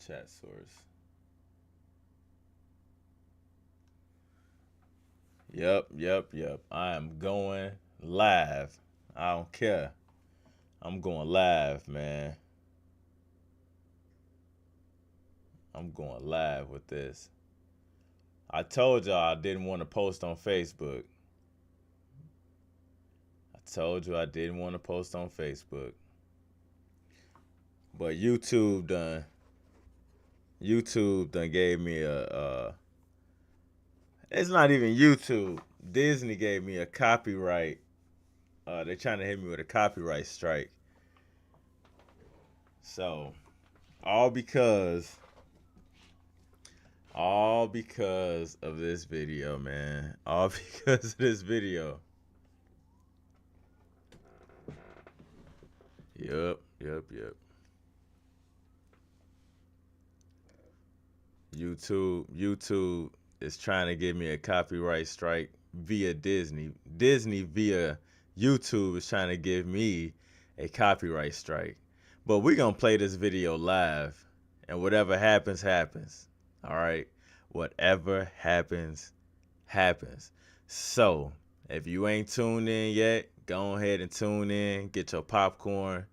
chat source. Yep. I am going live. I don't care. I'm going live, man. I'm going live with this. I told y'all I didn't want to post on Facebook. But YouTube done gave me it's not even YouTube. Disney gave me a copyright. They're trying to hit me with a copyright strike. So, all because of this video, man. All because of this video. Yep. YouTube is trying to give me a copyright strike via Disney. Disney via YouTube is trying to give me a copyright strike. But we're going to play this video live, and whatever happens, happens. All right? Whatever happens, happens. So, if you ain't tuned in yet, go ahead and tune in. Get your popcorn,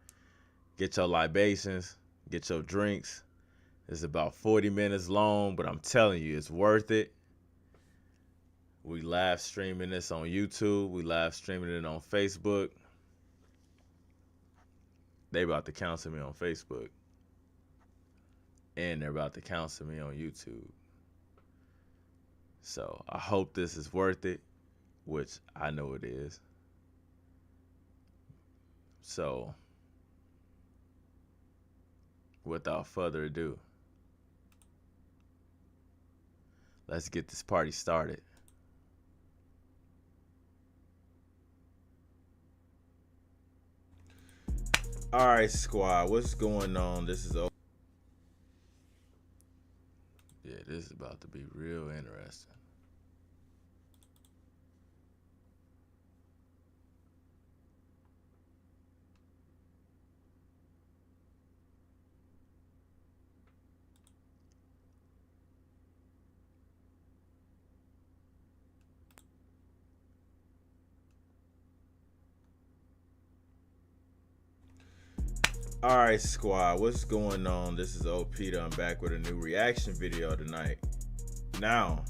get your libations, get your drinks. It's about 40 minutes long, but I'm telling you, it's worth it. We live streaming this on YouTube. We live streaming it on Facebook. They about to cancel me on Facebook. And they're about to cancel me on YouTube. So I hope this is worth it, which I know it is. So without further ado, let's get this party started. All right, squad, what's going on? This is this is about to be real interesting. All right, squad, what's going on? This is Peter. I'm back with a new reaction video tonight. Now,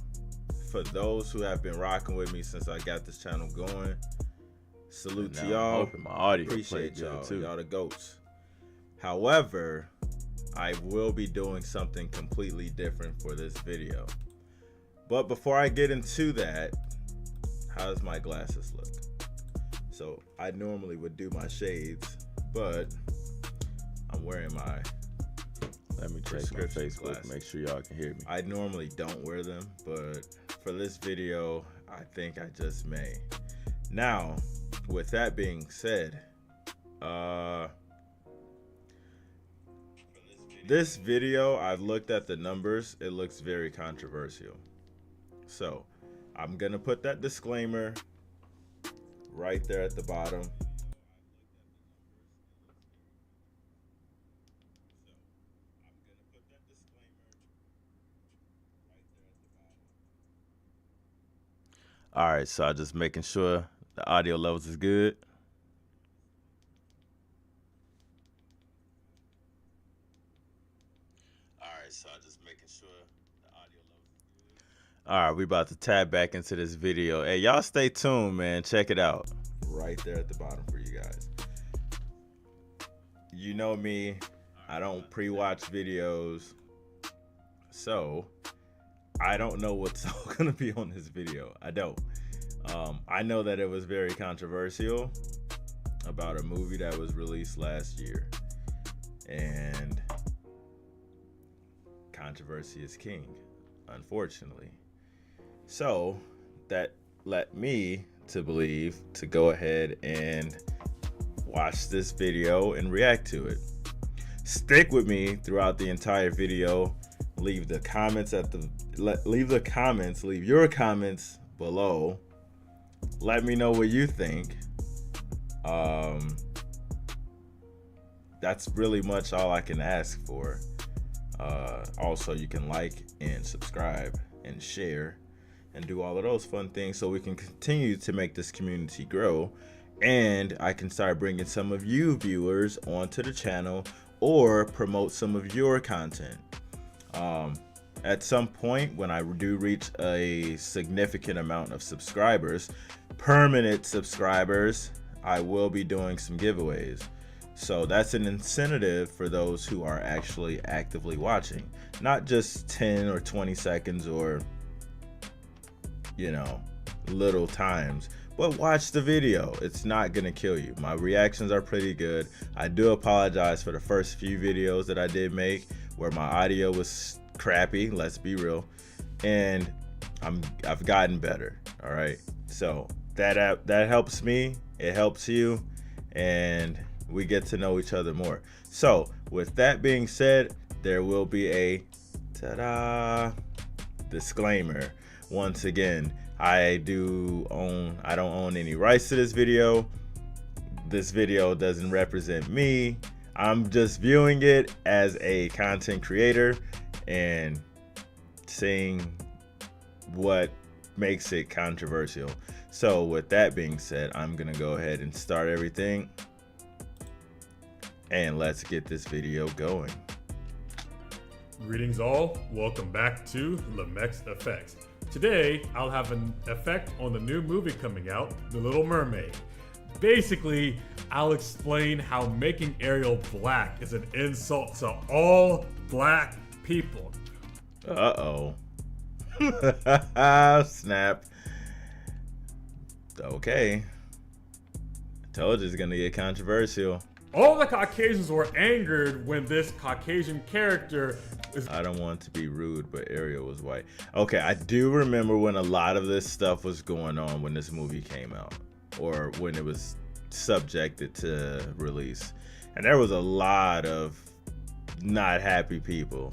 for those who have been rocking with me since I got this channel going, salute to y'all. My audio appreciate y'all. Y'all the goats. However, I will be doing something completely different for this video. But before I get into that, how does my glasses look? So I normally would do my shades, but I'm wearing my prescription glasses. Make sure y'all can hear me. I normally don't wear them, but for this video, I think I just may. Now, with that being said, this video, I've looked at the numbers. It looks very controversial. So, I'm gonna put that disclaimer right there at the bottom. All right, so I'm just making sure the audio levels is good. All right, we about to tab back into this video. Hey, y'all stay tuned, man. Check it out. Right there at the bottom for you guys. You know me, I don't pre-watch videos, so I don't know what's all gonna be on this video. I don't. I know that it was very controversial about a movie that was released last year, and controversy is king, unfortunately. So that led me to believe to go ahead and watch this video and react to it. Stick with me throughout the entire video. Leave your comments below. Let me know what you think. That's really much all I can ask for. Also, you can like and subscribe and share and do all of those fun things so we can continue to make this community grow, and I can start bringing some of you viewers onto the channel or promote some of your content. At some point, when I do reach a significant amount of subscribers, permanent subscribers, I will be doing some giveaways. So that's an incentive for those who are actually actively watching, not just 10 or 20 seconds or, you know, little times, but watch the video. It's not gonna kill you. My reactions are pretty good. I do apologize for the first few videos that I did make where my audio was crappy, let's be real, and I've gotten better. All right, so that helps me, it helps you, and we get to know each other more. So with that being said, there will be a disclaimer. Once again, I don't own any rights to this video. This video doesn't represent me. I'm just viewing it as a content creator and seeing what makes it controversial. So with that being said, I'm gonna go ahead and start everything, and let's get this video going. Greetings all, welcome back to Lamek's Effects. Today, I'll have an effect on the new movie coming out, The Little Mermaid. Basically, I'll explain how making Ariel black is an insult to all black people. Uh-oh. Snap. Okay. I told you it's gonna get controversial. All the Caucasians were angered when this Caucasian character is... I don't want to be rude, but Ariel was white. Okay, I do remember when a lot of this stuff was going on when this movie came out, or when it was subjected to release. And there was a lot of not happy people.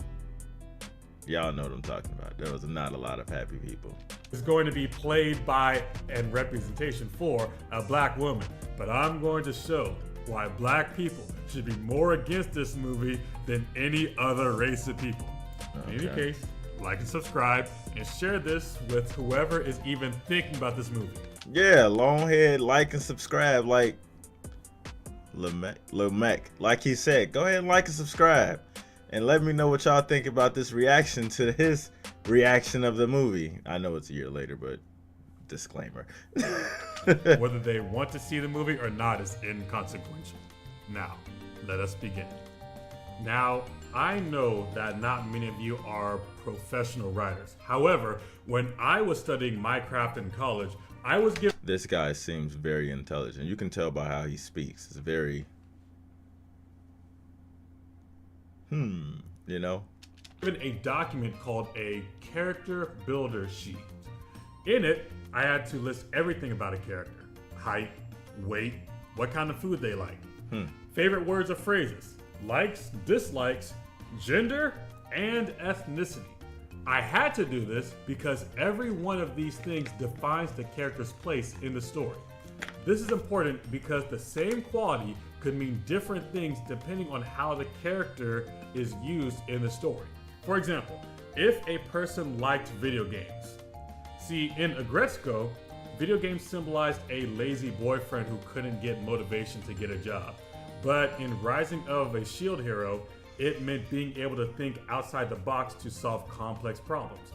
Y'all know what I'm talking about. There was not a lot of happy people. Is going to be played by and representation for a black woman. But I'm going to show why black people should be more against this movie than any other race of people. Okay. In any case, like and subscribe and share this with whoever is even thinking about this movie. Yeah, long head, like and subscribe, like Lamek. Like he said, go ahead and like and subscribe. And let me know what y'all think about this reaction to his reaction of the movie. I know it's a year later, but disclaimer. Whether they want to see the movie or not is inconsequential. Now, let us begin. Now, I know that not many of you are professional writers. However, when I was studying my craft in college, I was given... This guy seems very intelligent. You can tell by how he speaks. It's very... you know? Given a document called a character builder sheet. In it, I had to list everything about a character. Height, weight, what kind of food they like, favorite words or phrases, likes, dislikes, gender, and ethnicity. I had to do this because every one of these things defines the character's place in the story. This is important because the same quality could mean different things depending on how the character is used in the story. For example, if a person liked video games. See, in Agretzko, video games symbolized a lazy boyfriend who couldn't get motivation to get a job. But in Rising of a Shield Hero, it meant being able to think outside the box to solve complex problems.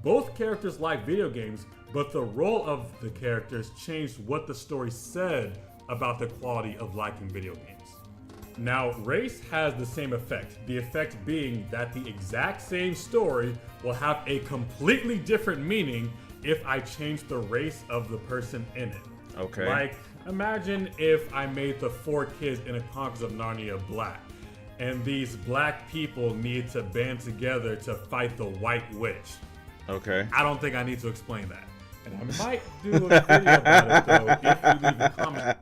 Both characters like video games, but the role of the characters changed what the story said about the quality of liking video games. Now, race has the same effect, the effect being that the exact same story will have a completely different meaning if I change the race of the person in it. Okay. Like, imagine if I made the 4 kids in A Chronicles of Narnia black, and these black people need to band together to fight the White Witch. Okay. I don't think I need to explain that. And I might do a video about it, though, if you leave a comment.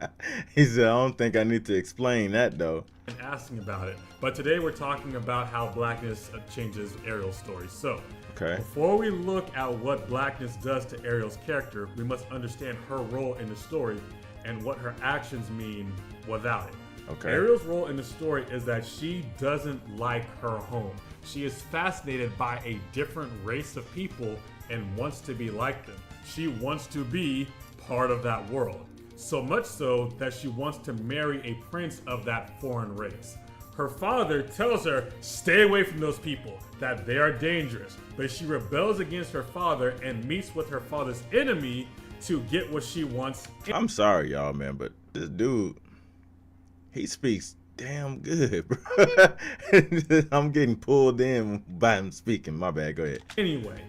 He said, I don't think I need to explain that, though. And asking about it. But today we're talking about how blackness changes Ariel's story. So, okay. Before we look at what blackness does to Ariel's character, we must understand her role in the story and what her actions mean without it. Okay. Ariel's role in the story is that she doesn't like her home. She is fascinated by a different race of people and wants to be like them. She wants to be part of that world. So much so that she wants to marry a prince of that foreign race. Her father tells her, stay away from those people, that they are dangerous. But she rebels against her father and meets with her father's enemy to get what she wants. I'm sorry, y'all, man, but this dude, he speaks damn good, bro. I'm getting pulled in by him speaking. My bad, go ahead. Anyway,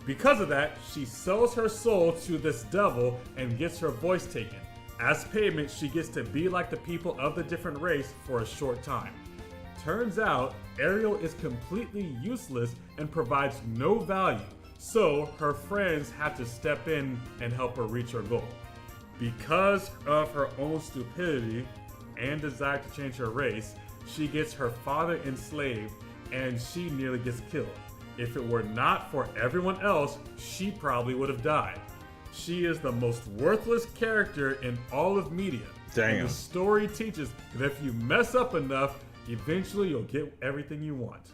because of that, she sells her soul to this devil and gets her voice taken. As payment, she gets to be like the people of the different race for a short time. Turns out, Ariel is completely useless and provides no value, so her friends have to step in and help her reach her goal. Because of her own stupidity and desire to change her race, she gets her father enslaved and she nearly gets killed. If it were not for everyone else, she probably would have died. She is the most worthless character in all of media. Damn. And the story teaches that if you mess up enough, eventually you'll get everything you want.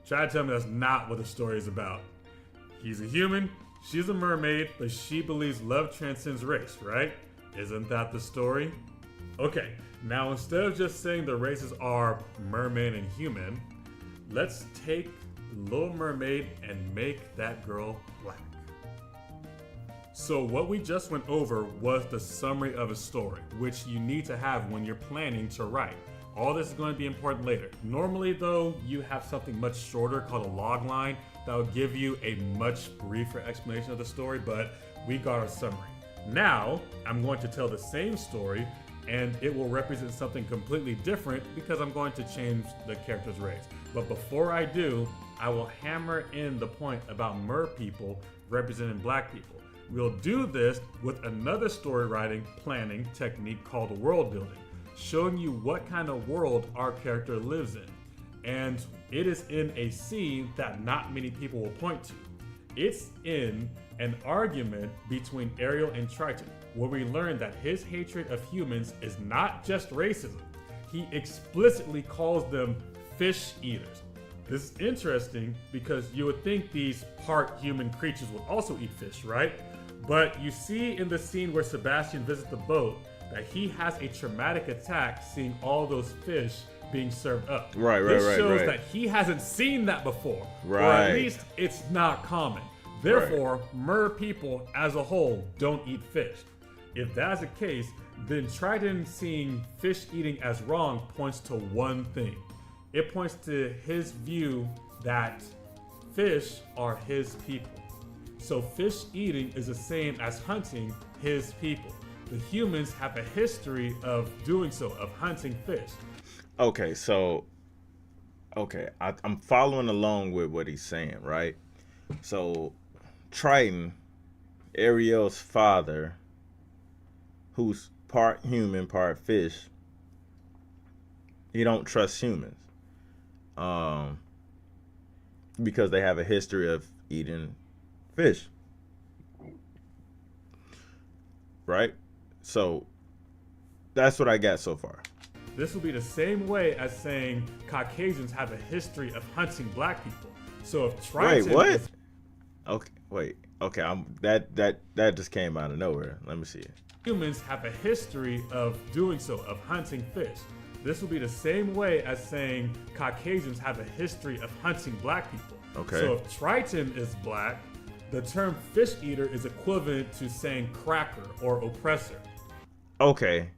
Try to tell me that's not what the story is about. He's a human, she's a mermaid, but she believes love transcends race, right? Isn't that the story? Okay, now instead of just saying the races are mermaid and human, let's take Little Mermaid and make that girl black. So what we just went over was the summary of a story, which you need to have when you're planning to write. All this is going to be important later. Normally though, you have something much shorter called a log line that will give you a much briefer explanation of the story, but we got our summary. Now, I'm going to tell the same story and it will represent something completely different because I'm going to change the character's race. But before I do, I will hammer in the point about mer people representing black people. We'll do this with another story writing planning technique called world building, showing you what kind of world our character lives in. And it is in a scene that not many people will point to. It's in an argument between Ariel and Triton, where we learn that his hatred of humans is not just racism. He explicitly calls them fish eaters. This is interesting because you would think these part human creatures would also eat fish, right? But you see in the scene where Sebastian visits the boat that he has a traumatic attack seeing all those fish being served up. This shows that he hasn't seen that before. Or at least it's not common. Therefore, mer people as a whole don't eat fish. If that's the case, then Triton seeing fish eating as wrong points to one thing. It points to his view that fish are his people. So fish eating is the same as hunting his people. The humans have a history of doing so, of hunting fish. Okay, so, I'm following along with what he's saying, right? So, Triton, Ariel's father, who's part human, part fish, he don't trust humans. Because they have a history of eating fish. Right? So, that's what I got so far. This will be the same way as saying Caucasians have a history of hunting black people. So if Triton that just came out of nowhere. Let me see it. Humans have a history of doing so, of hunting fish. This will be the same way as saying Caucasians have a history of hunting black people. Okay. So if Triton is black, the term fish eater is equivalent to saying cracker or oppressor. Okay.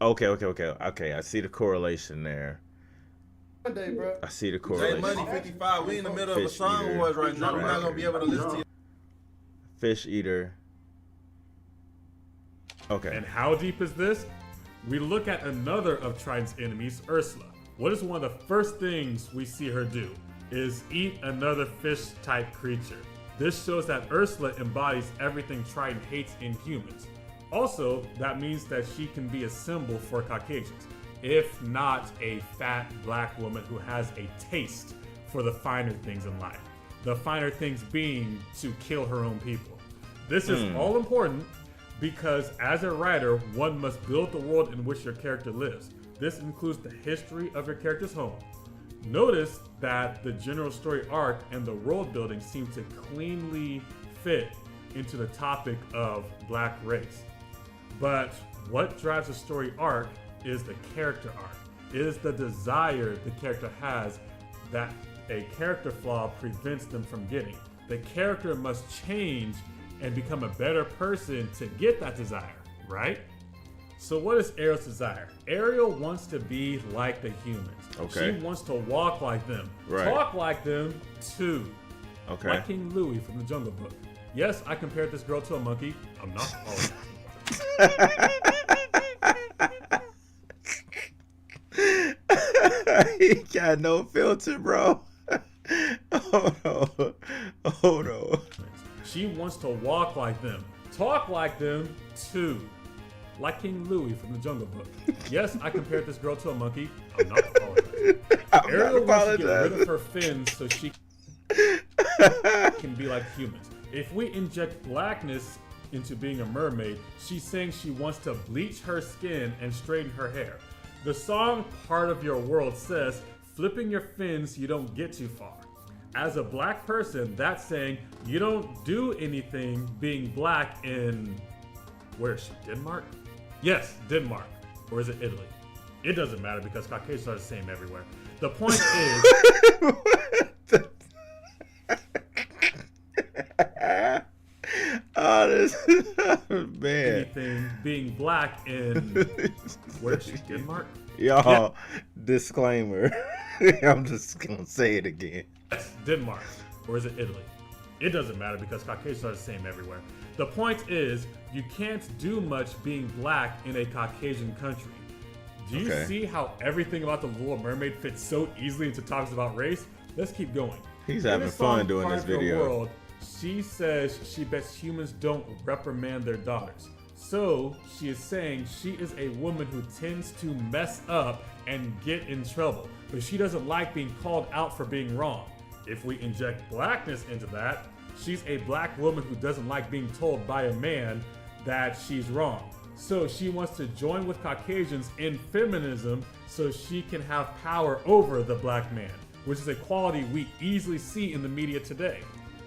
I see the correlation there. Monday, bro. I see the correlation. Money 55. We in the middle of a Star Wars right now. We're not gonna be able to listen to you. Fish eater. Okay. And how deep is this? We look at another of Triton's enemies, Ursula. What is one of the first things we see her do? Is eat another fish-type creature. This shows that Ursula embodies everything Triton hates in humans. Also, that means that she can be a symbol for Caucasians, if not a fat black woman who has a taste for the finer things in life. The finer things being to kill her own people. This is all important because as a writer, one must build the world in which your character lives. This includes the history of your character's home. Notice that the general story arc and the world building seem to cleanly fit into the topic of black race. But what drives the story arc is the character arc. It is the desire the character has that a character flaw prevents them from getting. The character must change and become a better person to get that desire, right? So what is Ariel's desire? Ariel wants to be like the humans. Okay. She wants to walk like them, Right. talk like them too. Okay. Like King Louis from the Jungle Book. Yes, I compared this girl to a monkey. I'm not. He got no filter, bro. Oh no. Oh no. She wants to walk like them, talk like them too. Like King Louis from the Jungle Book. Yes, I compared this girl to a monkey. I'm not apologizing. Ariel wants to get rid of her fins so she can be like humans. If we inject blackness into being a mermaid, she's saying she wants to bleach her skin and straighten her hair. The song Part of Your World says, flipping your fins, you don't get too far. As a black person, that's saying you don't do anything being black in, where is she, Denmark? Yes, Denmark. Or is it Italy? It doesn't matter because Caucasians are the same everywhere. The point is... Oh, this man. Anything being black in, where is she, Denmark? Y'all, disclaimer. I'm just gonna say it again. Yes, Denmark. Or is it Italy? It doesn't matter because Caucasians are the same everywhere. The point is, you can't do much being black in a Caucasian country. Do you see how everything about the Little Mermaid fits so easily into topics about race? Let's keep going. He's having fun doing this video. World, she says she bets humans don't reprimand their daughters. So she is saying she is a woman who tends to mess up and get in trouble, but she doesn't like being called out for being wrong. If we inject blackness into that, she's a black woman who doesn't like being told by a man that she's wrong. So she wants to join with Caucasians in feminism so she can have power over the black man, which is a quality we easily see in the media today.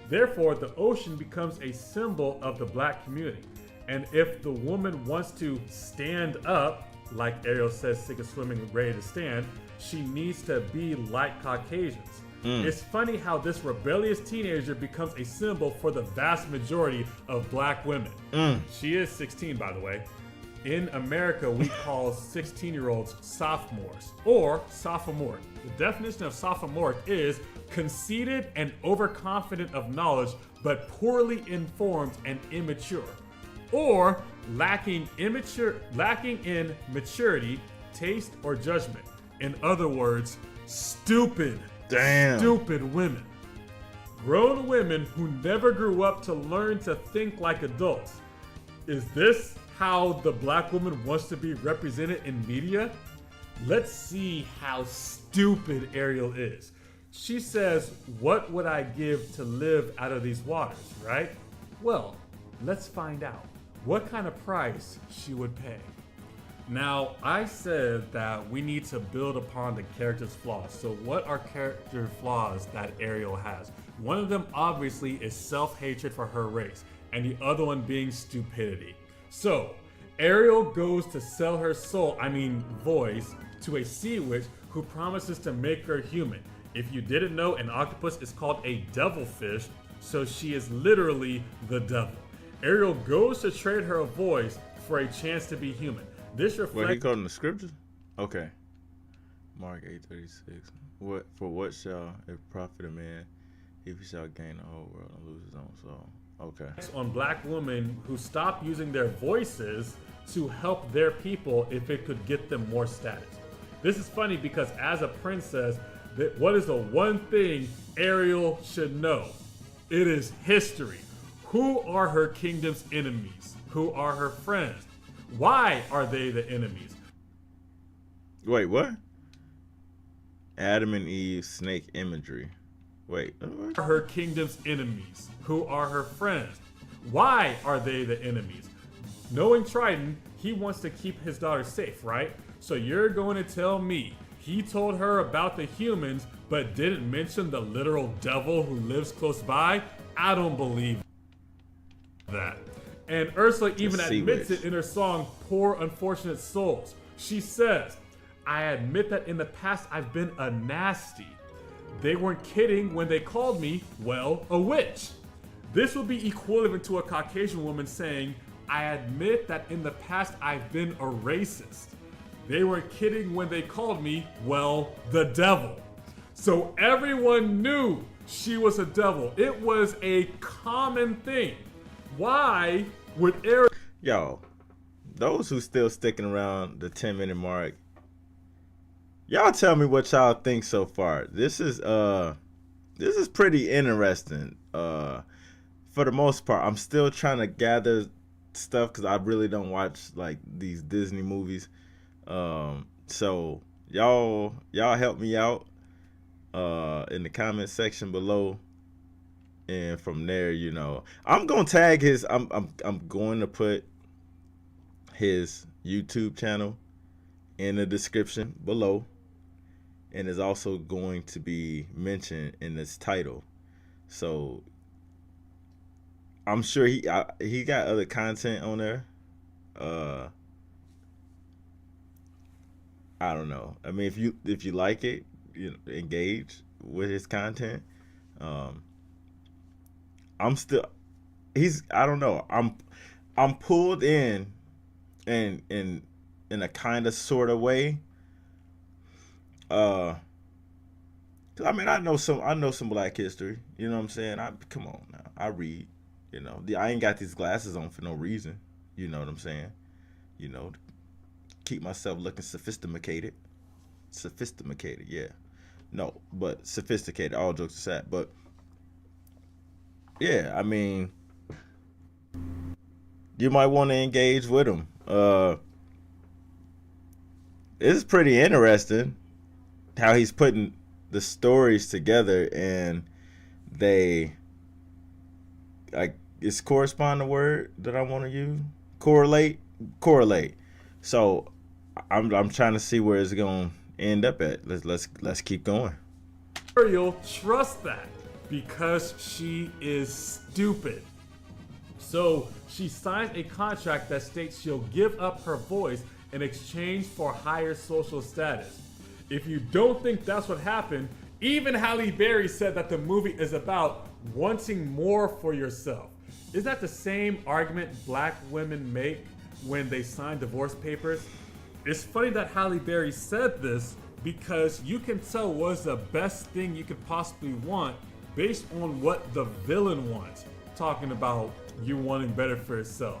Therefore, the ocean becomes a symbol of the black community. And if the woman wants to stand up, like Ariel says, sick of swimming, ready to stand, she needs to be like Caucasians. It's funny how this rebellious teenager becomes a symbol for the vast majority of black women. She is 16, by the way. In America, we call 16-year-olds sophomores or sophomoric. The definition of sophomoric is conceited and overconfident of knowledge, but poorly informed and immature, or lacking in maturity, taste, or judgment. In other words, stupid. Damn. Stupid women. Grown women who never grew up to learn to think like adults. Is this how the black woman wants to be represented in media? Let's see how stupid Ariel is. She says, what would I give to live out of these waters, right? Well, let's find out what kind of price she would pay. Now, I said that we need to build upon the character's flaws. So what are character flaws that Ariel has? One of them obviously is self-hatred for her race, and the other one being stupidity. So, Ariel goes to sell her voice, to a sea witch who promises to make her human. If you didn't know, an octopus is called a devilfish, so she is literally the devil. Ariel goes to trade her voice for a chance to be human. This reflects. What he called in the scriptures? Okay. Mark 8:36. What shall it profit a man if he shall gain the whole world and lose his own soul? Okay. On black women who stop using their voices to help their people if it could get them more status. This is funny because as a princess, what is the one thing Ariel should know? It is history. Who are her kingdom's enemies? Who are her friends? Why are they the enemies? Wait, what? Adam and Eve snake imagery. Wait. What are her kingdom's enemies? Who are her friends? Why are they the enemies? Knowing Triton, he wants to keep his daughter safe, right? So you're going to tell me he told her about the humans but didn't mention the literal devil who lives close by? I don't believe that. And Ursula even admits it in her song, Poor Unfortunate Souls. She says, I admit that in the past I've been a nasty. They weren't kidding when they called me, well, a witch. This would be equivalent to a Caucasian woman saying, I admit that in the past I've been a racist. They weren't kidding when they called me, well, the devil. So everyone knew she was a devil. It was a common thing. Why would Eric... Yo, those who still sticking around the 10-minute mark, y'all tell me what y'all think so far. This is pretty interesting. For the most part, I'm still trying to gather stuff because I really don't watch like these Disney movies. So y'all help me out in the comment section below. And from there, you know, I'm gonna tag his. I'm going to put his YouTube channel in the description below, and is also going to be mentioned in this title. So I'm sure he got other content on there. I don't know. I mean, if you like it, you know, engage with his content. I don't know. I'm pulled in a kind of sort of way. I mean, I know some Black history. You know what I'm saying? Come on now. I read. You know, I ain't got these glasses on for no reason. You know what I'm saying? You know, keep myself looking sophisticated. Sophisticated, yeah. No, but sophisticated. All jokes aside, but. Yeah, I mean, you might want to engage with him. It's pretty interesting how he's putting the stories together, and they, like, is correspond the word that I want to use? Correlate. So I'm trying to see where it's gonna end up at. Let's keep going. Ariel trusts that. Because she is stupid. So she signs a contract that states she'll give up her voice in exchange for higher social status. If you don't think that's what happened, even Halle Berry said that the movie is about wanting more for yourself. Is that the same argument Black women make when they sign divorce papers? It's funny that Halle Berry said this because you can tell what's the best thing you could possibly want based on what the villain wants, talking about you wanting better for yourself.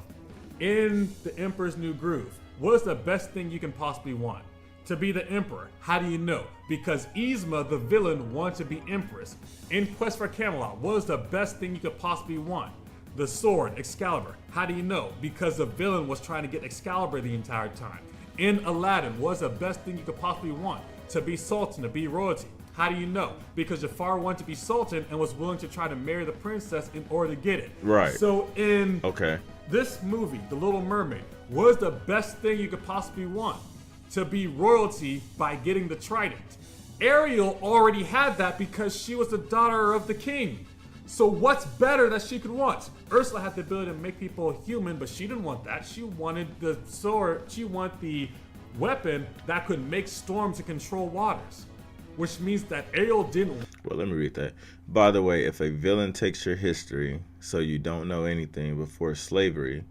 In The Emperor's New Groove, what is the best thing you can possibly want? To be the Emperor. How do you know? Because Yzma, the villain, wants to be Empress. In Quest for Camelot, what is the best thing you could possibly want? The sword, Excalibur. How do you know? Because the villain was trying to get Excalibur the entire time. In Aladdin, what is the best thing you could possibly want? To be Sultan, to be royalty. How do you know? Because Jafar wanted to be Sultan and was willing to try to marry the princess in order to get it. Right. So in this movie, The Little Mermaid, what is the best thing you could possibly want? To be royalty by getting the trident. Ariel already had that because she was the daughter of the king. So what's better that she could want? Ursula had the ability to make people human, but she didn't want that. She wanted the sword, she wanted the weapon that could make storms and control waters. Which means that Ariel didn't. Well, let me read that. By the way, if a villain takes your history so you don't know anything before slavery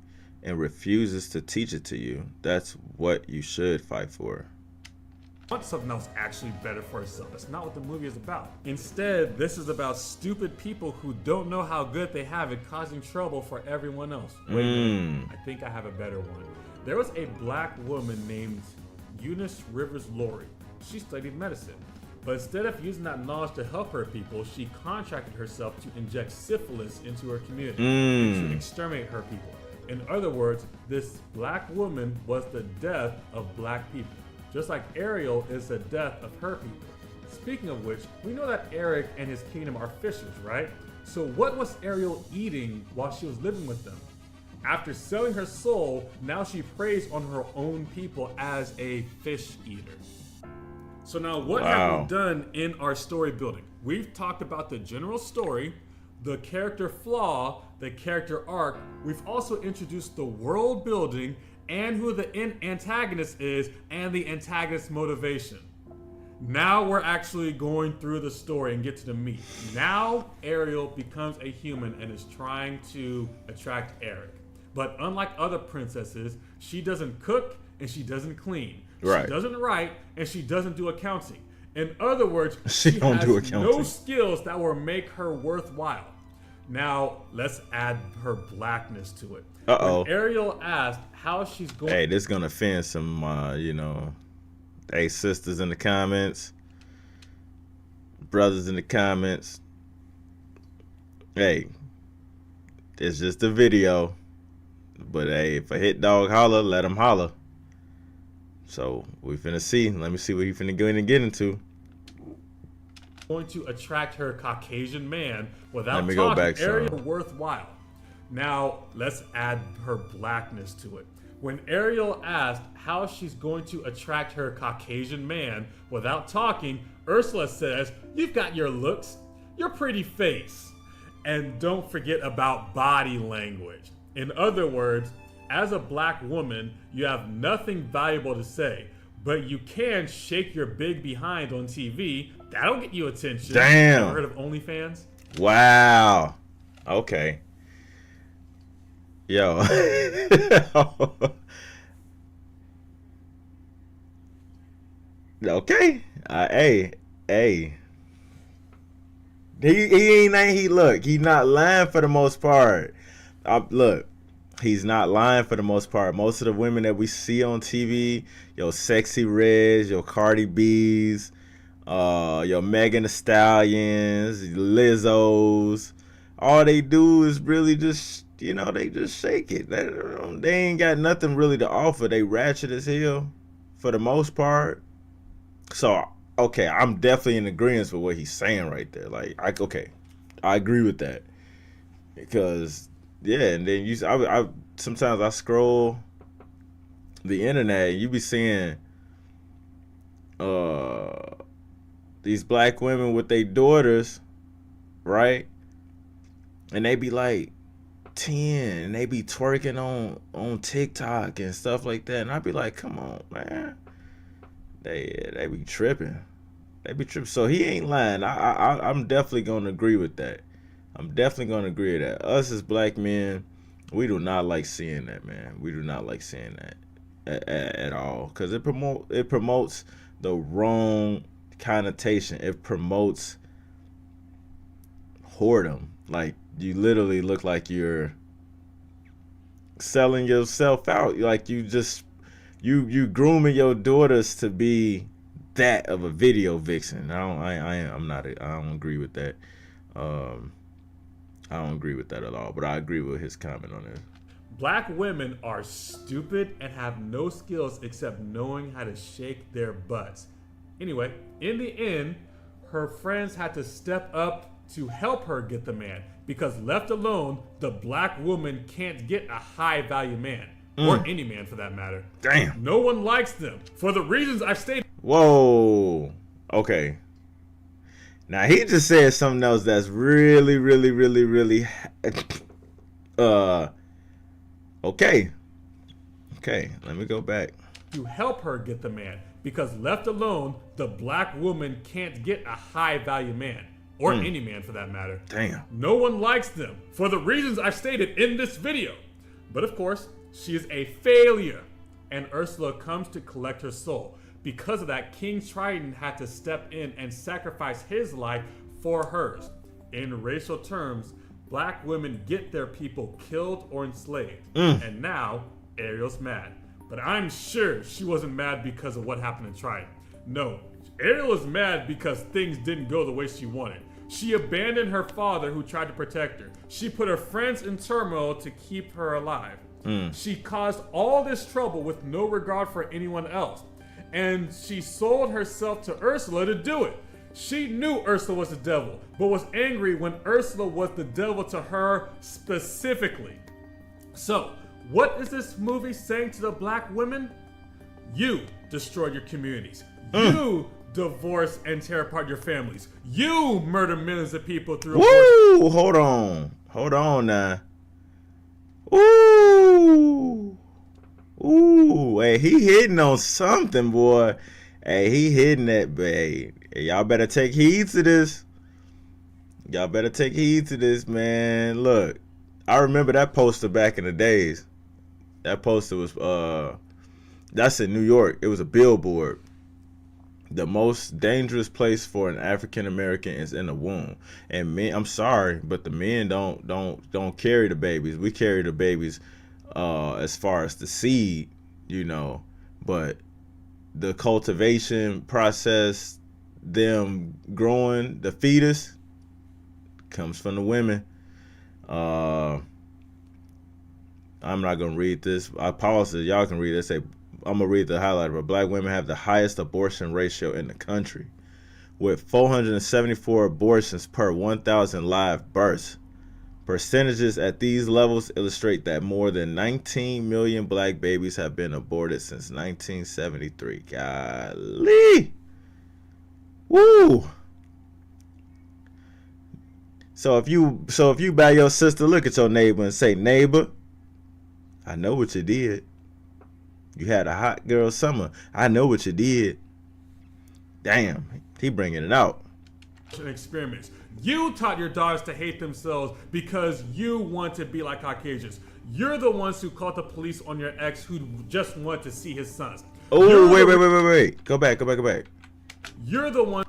and refuses to teach it to you, that's what you should fight for. Want something else actually better for herself. That's not what the movie is about. Instead, this is about stupid people who don't know how good they have it, causing trouble for everyone else. Wait a minute. I think I have a better one. There was a Black woman named Eunice Rivers Laurie. She studied medicine. But instead of using that knowledge to help her people, she contracted herself to inject syphilis into her community and to exterminate her people. In other words, this Black woman was the death of Black people, just like Ariel is the death of her people. Speaking of which, we know that Eric and his kingdom are fishers, right? So what was Ariel eating while she was living with them? After selling her soul, now she preys on her own people as a fish eater. So now what have we done in our story building? We've talked about the general story, the character flaw, the character arc. We've also introduced the world building and who the antagonist is and the antagonist's motivation. Now we're actually going through the story and get to the meat. Now Ariel becomes a human and is trying to attract Eric. But unlike other princesses, she doesn't cook and she doesn't clean. Right. She doesn't write and she doesn't do accounting. In other words, she has no skills that will make her worthwhile. Now, let's add her blackness to it. When Ariel asked how she's going... Hey, this is going to offend some, hey, sisters in the comments, brothers in the comments. Hey, it's just a video. But, hey, if a hit dog holler, let him holler. So we finna see. Let me see what he finna go in and get into. Going to attract her Caucasian man without talking Ariel worthwhile. Now let's add her blackness to it. When Ariel asked how she's going to attract her Caucasian man without talking, Ursula says, "You've got your looks, your pretty face, and don't forget about body language." In other words, as a black woman, you have nothing valuable to say, but you can shake your big behind on TV. That'll get you attention. Damn. Ever heard of OnlyFans? Wow. Okay. Yo. Okay. Hey. He not lying for the most part. Look. He's not lying for the most part. Most of the women that we see on TV, your Sexy Reds, your Cardi B's, your Megan Thee Stallions, Lizzos, all they do is really just, they just shake it. They ain't got nothing really to offer. They ratchet as hell for the most part. So, okay, I'm definitely in agreement with what he's saying right there. Like, I agree with that. Because... yeah, and then I sometimes I scroll the internet and you be seeing these black women with their daughters, right? And they be like 10 and they be twerking on TikTok and stuff like that. And I be like, come on, man. They be tripping. They be tripping. So he ain't lying. I'm definitely gonna agree with that. I'm definitely going to agree with that. Us as black men, we do not like seeing that, man. We do not like seeing that at all. Because it promotes the wrong connotation. It promotes whoredom. Like, you literally look like you're selling yourself out. Like, you grooming your daughters to be that of a video vixen. I don't agree with that. I don't agree with that at all, but I agree with his comment on it. Black women are stupid and have no skills except knowing how to shake their butts. Anyway, in the end, her friends had to step up to help her get the man, because left alone, the black woman can't get a high-value man, or any man for that matter. Damn. No one likes them, for the reasons I've stated. Whoa. Okay. Now, he just said something else that's really, really, really, really, okay, let me go back. To help her get the man, because left alone, the black woman can't get a high-value man, or any man for that matter. Damn. No one likes them, for the reasons I've stated in this video. But of course, she is a failure, and Ursula comes to collect her soul. Because of that, King Triton had to step in and sacrifice his life for hers. In racial terms, black women get their people killed or enslaved. And now, Ariel's mad. But I'm sure she wasn't mad because of what happened to Triton. No, Ariel is mad because things didn't go the way she wanted. She abandoned her father who tried to protect her. She put her friends in turmoil to keep her alive. She caused all this trouble with no regard for anyone else. And she sold herself to Ursula to do it. She knew Ursula was the devil, but was angry when Ursula was the devil to her specifically. So, what is this movie saying to the black women? You destroyed your communities. You divorce and tear apart your families. You murder millions of people through Woo! Hold on now. Ooh. Hey, he hitting on something, boy. Hey, he hitting that, babe. Hey, y'all better take heed to this. Y'all better take heed to this, man. Look, I remember that poster back in the days. That poster was, that's in New York. It was a billboard. The most dangerous place for an African American is in the womb. And men, I'm sorry, but the men don't carry the babies. We carry the babies as far as the seed, you know. But the cultivation process, them growing the fetus, comes from the women. I'm not gonna read this. I paused it. Y'all can read it. Say, I'm gonna read the highlight. But black women have the highest abortion ratio in the country, with 474 abortions per 1,000 live births. Percentages at these levels illustrate that more than 19 million black babies have been aborted since 1973. Golly, woo! So if you by your sister, look at your neighbor and say, neighbor, I know what you did. You had a hot girl summer. I know what you did. Damn, he bringing it out. Experiments. You taught your daughters to hate themselves because you want to be like Caucasians. You're the ones who called the police on your ex who just wanted to see his sons. Oh, wait. Go back. You're the one.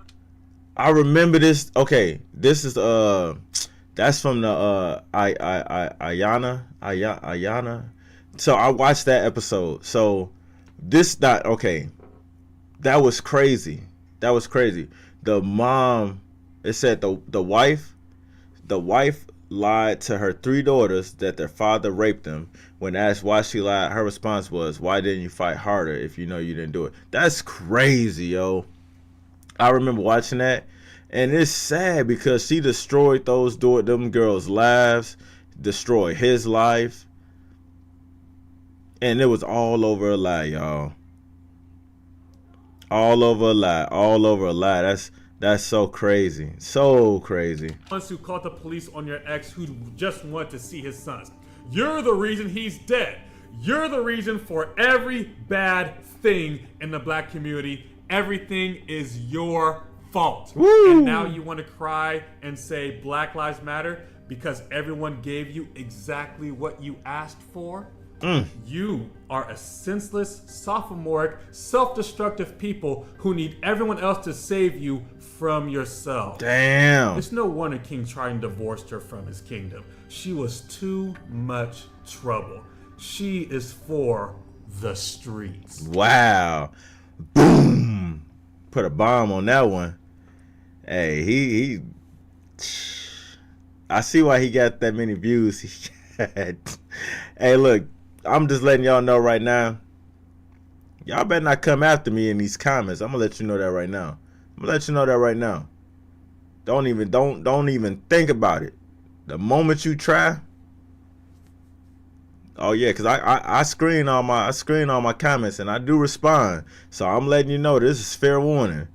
I remember this. Okay, this is that's from the Ayana. So I watched that episode. So this not okay. That was crazy. The mom, it said the wife lied to her 3 daughters that their father raped them. When asked why she lied, her response was, "Why didn't you fight harder if you know you didn't do it?" That's crazy, yo. I remember watching that, and it's sad because she destroyed them girls' lives, destroyed his life, and it was all over a lie, y'all. All over a lie. That's so crazy. Ones who called the police on your ex who just wanted to see his sons. You're the reason he's dead. You're the reason for every bad thing in the black community. Everything is your fault. Woo. And now you want to cry and say Black Lives Matter because everyone gave you exactly what you asked for? You are a senseless, sophomoric, self-destructive people who need everyone else to save you from yourself. Damn. It's no wonder King Triton divorced her from his kingdom. She was too much trouble. She is for the streets. Wow. Boom. Put a bomb on that one. Hey, he I see why he got that many views he had. Hey, look, I'm just letting y'all know right now. Y'all better not come after me in these comments. I'm gonna let you know that right now. Don't even think about it. The moment you try. Oh yeah, cause I screen all my comments and I do respond. So I'm letting you know this is fair warning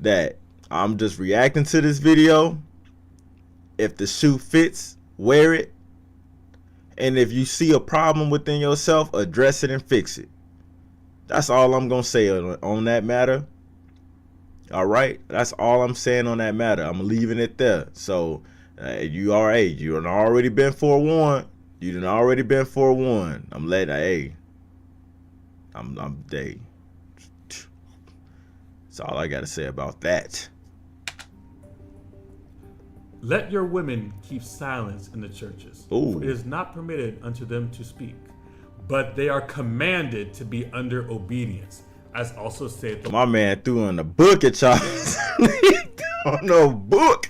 that I'm just reacting to this video. If the shoe fits, wear it. And if you see a problem within yourself, address it and fix it. That's all I'm going to say on that matter. All right? That's all I'm saying on that matter. I'm leaving it there. So, you done already been forewarned. I'm letting, That's all I got to say about that. Let your women keep silence in the churches. Ooh. For it is not permitted unto them to speak, but they are commanded to be under obedience, as also saith the My man threw in the book at y'all. On no book.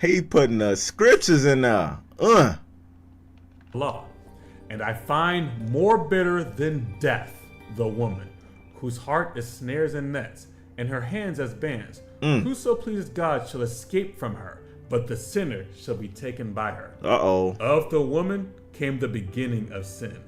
He putting the scriptures in there. law. And I find more bitter than death the woman, whose heart is snares and nets, and her hands as bands. Whoso pleases God shall escape from her. but the sinner shall be taken by her. Uh-oh. Of the woman came the beginning of sin,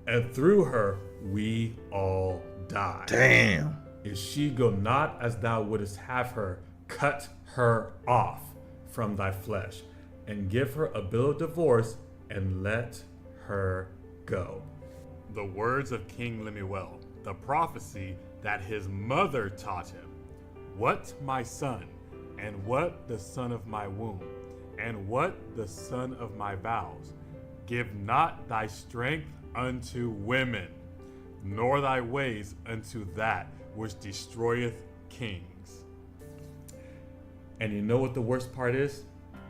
and through her we all die. Damn. If she go not as thou wouldest have her, cut her off from thy flesh, and give her a bill of divorce, and let her go. The words of King Lemuel, the prophecy that his mother taught him. What, my son, and what the son of my womb, and what the son of my vows? Give not thy strength unto women, nor thy ways unto that which destroyeth kings. And you know what the worst part is?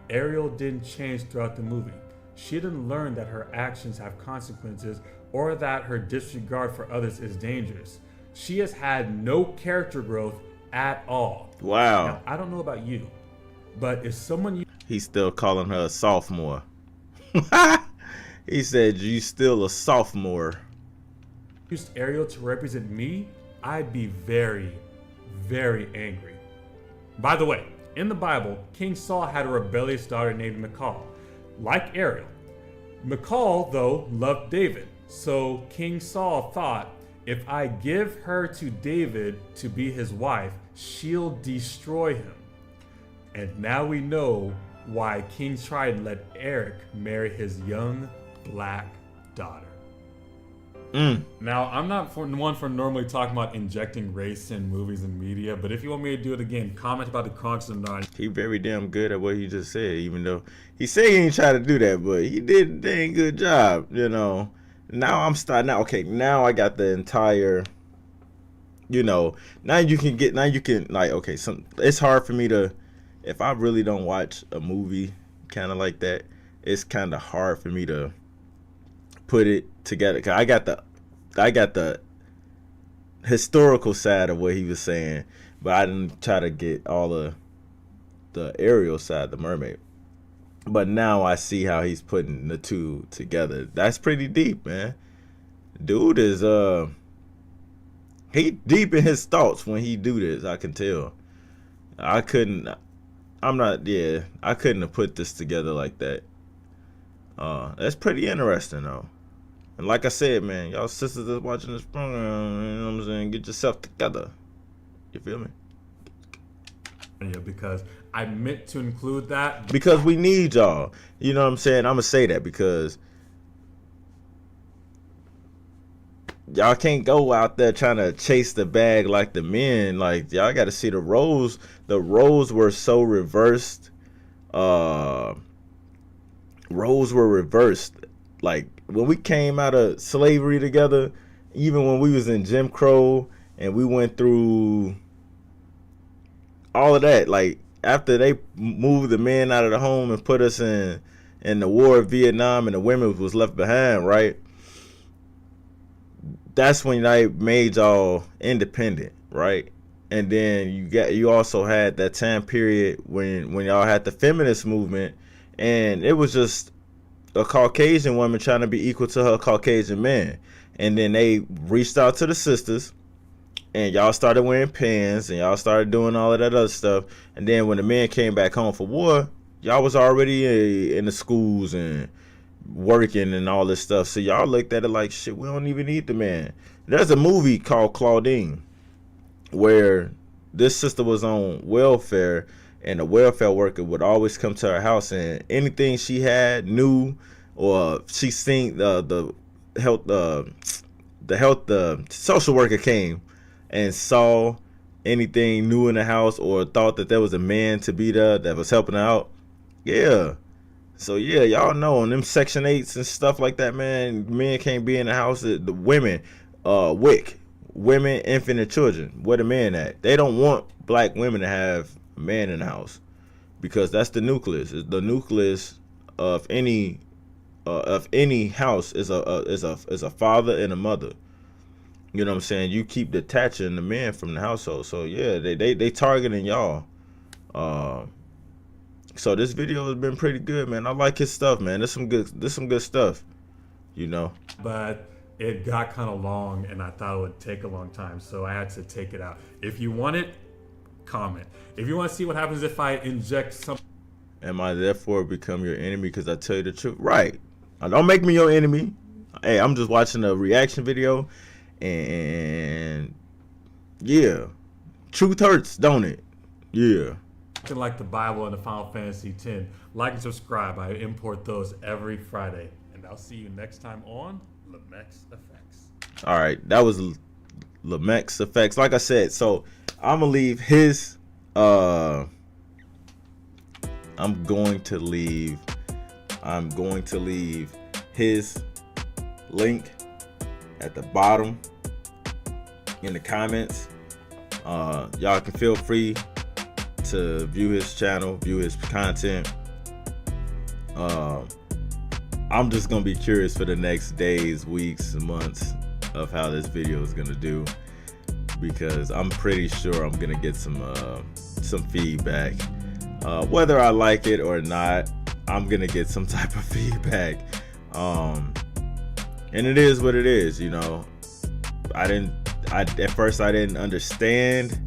Ariel didn't change throughout the movie. She didn't learn that her actions have consequences or that her disregard for others is dangerous. She has had no character growth at all. Wow. Now, I don't know about you, but if someone... He's still calling her a sophomore. He said, you still a sophomore. Used Ariel to represent me, I'd be very, very angry. By the way, in the Bible, King Saul had a rebellious daughter named Michal, like Ariel. Michal, though, loved David, so King Saul thought, if I give her to David to be his wife, she'll destroy him. And now we know why King tried to let Eric marry his young black daughter. Now, I'm not one for normally talking about injecting race in movies and media, but if you want me to do it again, comment about the Chronicles of Narnia. He very damn good at what he just said, even though he said he ain't trying to do that, but he did a dang good job, you know. Now I'm starting out. Okay, now I got the entire, you know, now you can like, okay, it's hard for me to, if I really don't watch a movie kind of like that, it's kind of hard for me to put it together. 'Cause I got the historical side of what he was saying, but I didn't try to get all of the Ariel side, the mermaid. But now I see how he's putting the two together. That's pretty deep, man. Dude is he deep in his thoughts when he do this. I can tell. I couldn't have put this together like that. That's pretty interesting though. And like I said, man, y'all sisters that's watching this program, you know what I'm saying, get yourself together. You feel me? Yeah, because I meant to include that. Because we need y'all. You know what I'm saying? I'm going to say that because y'all can't go out there trying to chase the bag like the men. Like, y'all got to see the roles. The roles were so reversed. Roles were reversed. Like, when we came out of slavery together, even when we was in Jim Crow and we went through all of that, like, after they moved the men out of the home and put us in the war of Vietnam and the women was left behind, right? That's when they made y'all independent, right? And then you also had that time period when y'all had the feminist movement, and it was just a Caucasian woman trying to be equal to her Caucasian man. And then they reached out to the sisters, and y'all started wearing pants, and y'all started doing all of that other stuff. And then when the men came back home for war, y'all was already in the schools and working and all this stuff. So y'all looked at it like, shit, we don't even need the man. There's a movie called Claudine where this sister was on welfare, and the welfare worker would always come to her house, and anything she had new, or she seen the social worker came and saw anything new in the house, or thought that there was a man to be there that was helping her out. Yeah. So yeah, y'all know on them Section 8s and stuff like that, man, men can't be in the house. The women, WIC, women, infant, and children, where the men at? They don't want black women to have a man in the house, because that's the nucleus. The nucleus of any house is a father and a mother. You know what I'm saying? You keep detaching the men from the household. So yeah, they targeting y'all. So this video has been pretty good, man. I like his stuff, man. There's some good stuff, you know. But it got kind of long, and I thought it would take a long time, so I had to take it out. If you want it, comment. If you want to see what happens if I inject some... Am I therefore become your enemy because I tell you the truth? Right. Don't make me your enemy. Hey, I'm just watching a reaction video, and yeah, truth hurts, don't it? Yeah. Like the Bible and the Final Fantasy X. Like and subscribe. I import those every Friday. And I'll see you next time on Lamex Effects. All right, that was Lamex Effects. Like I said, so I'm gonna leave his. I'm going to leave his link at the bottom in the comments. Y'all can feel free to view his channel, view his content. I'm just gonna be curious for the next days, weeks, and months of how this video is gonna do, because I'm pretty sure I'm gonna get some feedback. Whether I like it or not, I'm gonna get some type of feedback. And it is what it is, you know. At first I didn't understand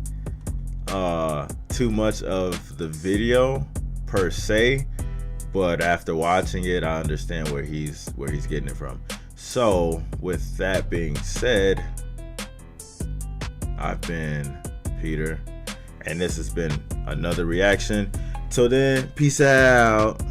too much of the video per se, but after watching it, I understand where he's getting it from. So with that being said, I've been Peter, and this has been another reaction. Till then, peace out.